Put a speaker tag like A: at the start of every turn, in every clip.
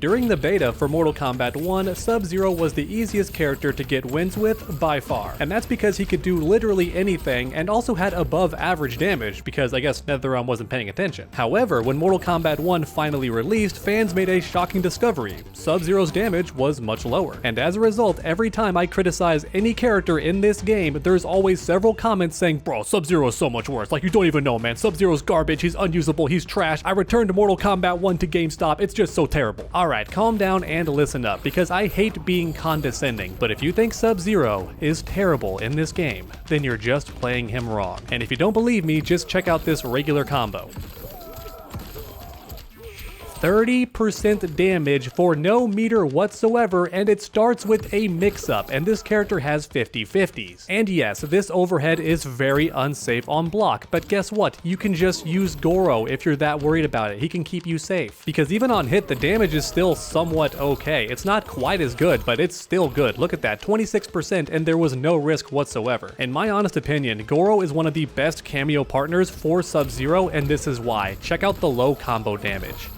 A: During the beta for Mortal Kombat 1, Sub-Zero was the easiest character to get wins with by far, and that's because he could do literally anything and also had above average damage because I guess NetherRealm wasn't paying attention. However, when Mortal Kombat 1 finally released, fans made a shocking discovery. Sub-Zero's damage was much lower, and as a result, every time I criticize any character in this game, there's always several comments saying, bro, Sub-Zero is so much worse, like you don't even know, man, Sub-Zero's garbage, he's unusable, he's trash, I returned to Mortal Kombat 1 to GameStop, it's just so terrible. Alright, calm down and listen up, because I hate being condescending, but if you think Sub-Zero is terrible in this game, then you're just playing him wrong. And if you don't believe me, just check out this regular combo. 30% damage for no meter whatsoever, and it starts with a mix-up, and this character has 50/50s. And yes, this overhead is very unsafe on block, but guess what? You can just use Goro if you're that worried about it. He can keep you safe. Because even on hit, the damage is still somewhat okay. It's not quite as good, but it's still good. Look at that, 26%, and there was no risk whatsoever. In my honest opinion, Goro is one of the best cameo partners for Sub-Zero, and this is why. Check out the low combo damage.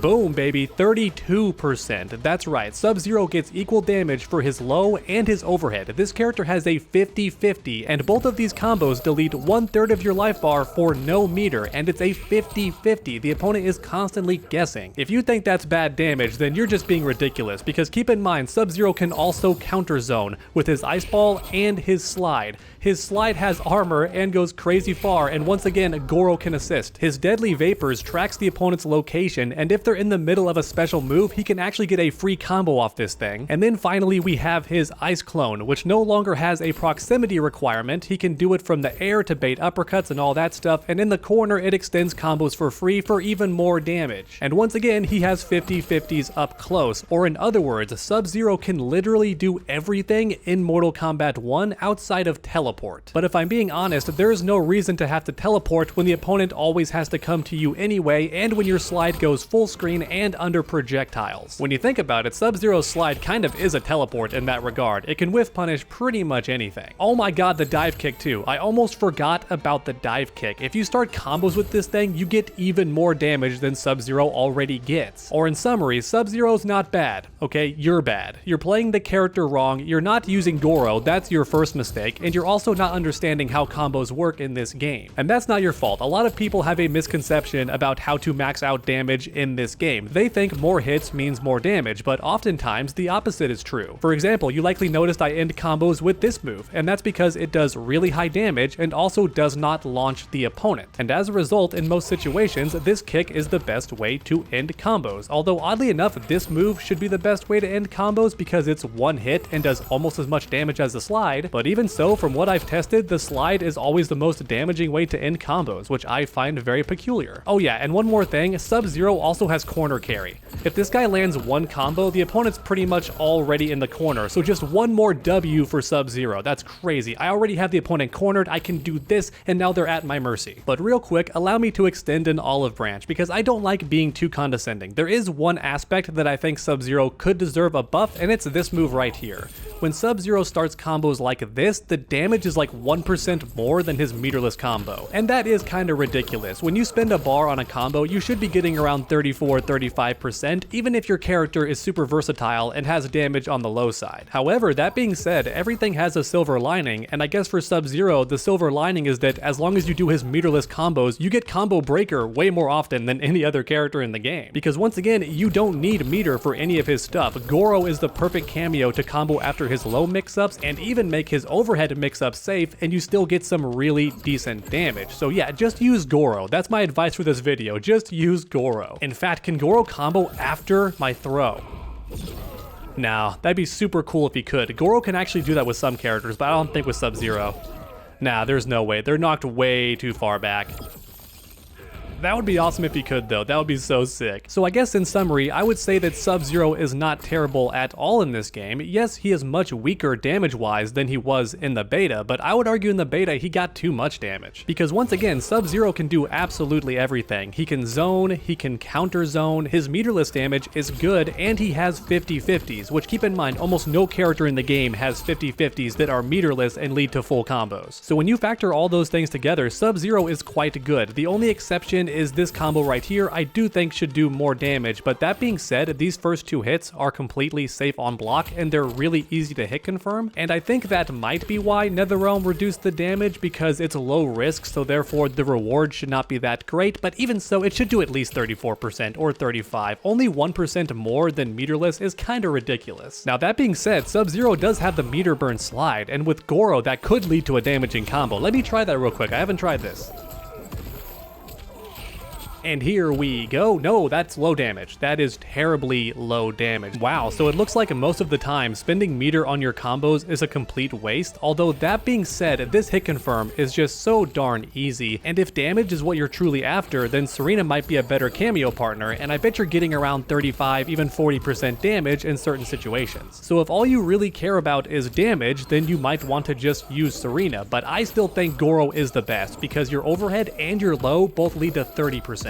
A: Boom, baby, 32%. That's right, Sub-Zero gets equal damage for his low and his overhead. This character has a 50/50, and both of these combos delete 1/3 of your life bar for no meter, and it's a 50/50. The opponent is constantly guessing. If you think that's bad damage, then you're just being ridiculous, because keep in mind, Sub-Zero can also counter zone with his Ice Ball and his Slide. His Slide has armor and goes crazy far, and once again, Goro can assist. His Deadly Vapors tracks the opponent's location, and if they're in the middle of a special move, he can actually get a free combo off this thing. And then finally, we have his Ice Clone, which no longer has a proximity requirement. He can do it from the air to bait uppercuts and all that stuff, and in the corner, it extends combos for free for even more damage. And once again, he has 50/50s up close, or in other words, Sub-Zero can literally do everything in Mortal Kombat 1 outside of teleport. But if I'm being honest, there is no reason to have to teleport when the opponent always has to come to you anyway, and when your Slide goes full screen and under projectiles. When you think about it, Sub-Zero's Slide kind of is a teleport in that regard. It can whiff punish pretty much anything. Oh my god, the dive kick too. I almost forgot about the dive kick. If you start combos with this thing, you get even more damage than Sub-Zero already gets. Or in summary, Sub-Zero's not bad, okay? You're bad. You're playing the character wrong, you're not using Goro, that's your first mistake, and you're also not understanding how combos work in this game. And that's not your fault. A lot of people have a misconception about how to max out damage in this game. They think more hits means more damage, but oftentimes the opposite is true. For example, you likely noticed I end combos with this move, and that's because it does really high damage and also does not launch the opponent. And as a result, in most situations, this kick is the best way to end combos. Although oddly enough, this move should be the best way to end combos because it's one hit and does almost as much damage as the Slide, but even so, from what I've tested, the Slide is always the most damaging way to end combos, which I find very peculiar. Oh yeah, and one more thing, Sub-Zero also has corner carry. If this guy lands one combo, the opponent's pretty much already in the corner, so just one more W for Sub-Zero. That's crazy. I already have the opponent cornered, I can do this, and now they're at my mercy. But real quick, allow me to extend an olive branch, because I don't like being too condescending. There is one aspect that I think Sub-Zero could deserve a buff, and it's this move right here. When Sub-Zero starts combos like this, the damage is like 1% more than his meterless combo. And that is kinda ridiculous. When you spend a bar on a combo, you should be getting around 34-35%, even if your character is super versatile and has damage on the low side. However, that being said, everything has a silver lining, and I guess for Sub-Zero, the silver lining is that as long as you do his meterless combos, you get combo breaker way more often than any other character in the game. Because once again, you don't need meter for any of his stuff. Goro is the perfect cameo to combo after his low mix-ups and even make his overhead mix-ups safe, and you still get some really decent damage. So yeah, just use Goro. That's my advice for this video. Just use Goro. In fact, can Goro combo after my throw? Nah, that'd be super cool if he could. Goro can actually do that with some characters, but I don't think with Sub-Zero. Nah, there's no way. They're knocked way too far back. That would be awesome if he could though, that would be so sick. So I guess in summary, I would say that Sub-Zero is not terrible at all in this game. Yes, he is much weaker damage-wise than he was in the beta, but I would argue in the beta he got too much damage. Because once again, Sub-Zero can do absolutely everything. He can zone, he can counter zone, his meterless damage is good, and he has 50/50s, which keep in mind, almost no character in the game has 50/50s that are meterless and lead to full combos. So when you factor all those things together, Sub-Zero is quite good. The only exception question is this combo right here I do think should do more damage, but that being said, these first 2 hits are completely safe on block and they're really easy to hit confirm, and I think that might be why NetherRealm reduced the damage, because it's low risk, so therefore the reward should not be that great, but even so it should do at least 34% or 35%. Only 1% more than meterless is kinda ridiculous. Now that being said, Sub-Zero does have the meter burn slide, and with Goro that could lead to a damaging combo. Let me try that real quick, I haven't tried this. And here we go. No, that's low damage. That is terribly low damage. Wow, so it looks like most of the time spending meter on your combos is a complete waste, although that being said, this hit confirm is just so darn easy, and if damage is what you're truly after, then Serena might be a better cameo partner, and I bet you're getting around 35, even 40% damage in certain situations. So if all you really care about is damage, then you might want to just use Serena, but I still think Goro is the best, because your overhead and your low both lead to 30%.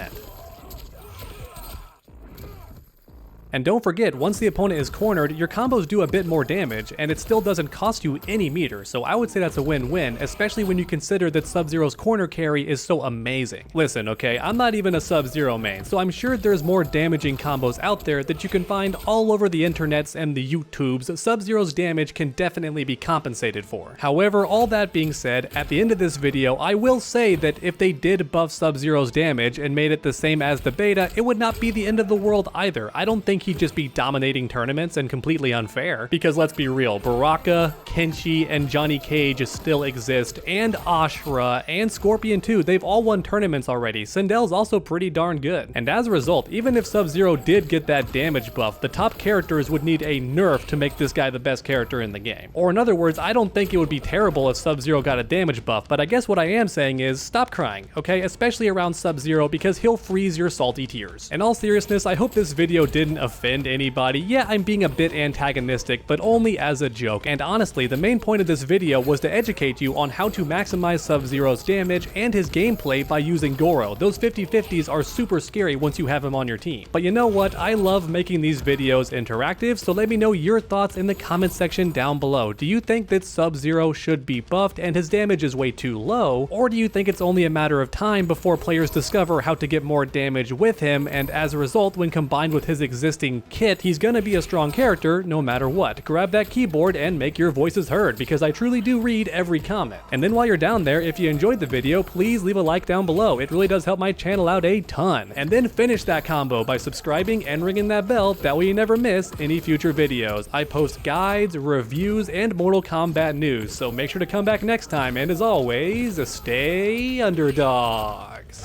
A: And don't forget, once the opponent is cornered, your combos do a bit more damage, and it still doesn't cost you any meter, so I would say that's a win-win, especially when you consider that Sub-Zero's corner carry is so amazing. Listen, okay, I'm not even a Sub-Zero main, so I'm sure there's more damaging combos out there that you can find all over the internets and the YouTubes. Sub-Zero's damage can definitely be compensated for. However, all that being said, at the end of this video, I will say that if they did buff Sub-Zero's damage and made it the same as the beta, it would not be the end of the world either. I don't think he'd just be dominating tournaments and completely unfair, because let's be real, Baraka, Kenshi, and Johnny Cage still exist, and Ashura, and Scorpion too. They've all won tournaments already. Sindel's also pretty darn good. And as a result, even if Sub-Zero did get that damage buff, the top characters would need a nerf to make this guy the best character in the game. Or in other words, I don't think it would be terrible if Sub-Zero got a damage buff, but I guess what I am saying is stop crying, okay? Especially around Sub-Zero, because he'll freeze your salty tears. In all seriousness, I hope this video didn't offend anybody. Yeah, I'm being a bit antagonistic, but only as a joke, and honestly, the main point of this video was to educate you on how to maximize Sub-Zero's damage and his gameplay by using Goro. Those 50-50s are super scary once you have him on your team. But you know what? I love making these videos interactive, so let me know your thoughts in the comment section down below. Do you think that Sub-Zero should be buffed and his damage is way too low, or do you think it's only a matter of time before players discover how to get more damage with him, and as a result, when combined with his existing kit, he's gonna be a strong character no matter what? Grab that keyboard and make your voices heard, because I truly do read every comment. And then while you're down there, if you enjoyed the video, please leave a like down below. It really does help my channel out a ton. And then finish that combo by subscribing and ringing that bell, that way you never miss any future videos. I post guides, reviews, and Mortal Kombat news, so make sure to come back next time, and as always, stay underdogs.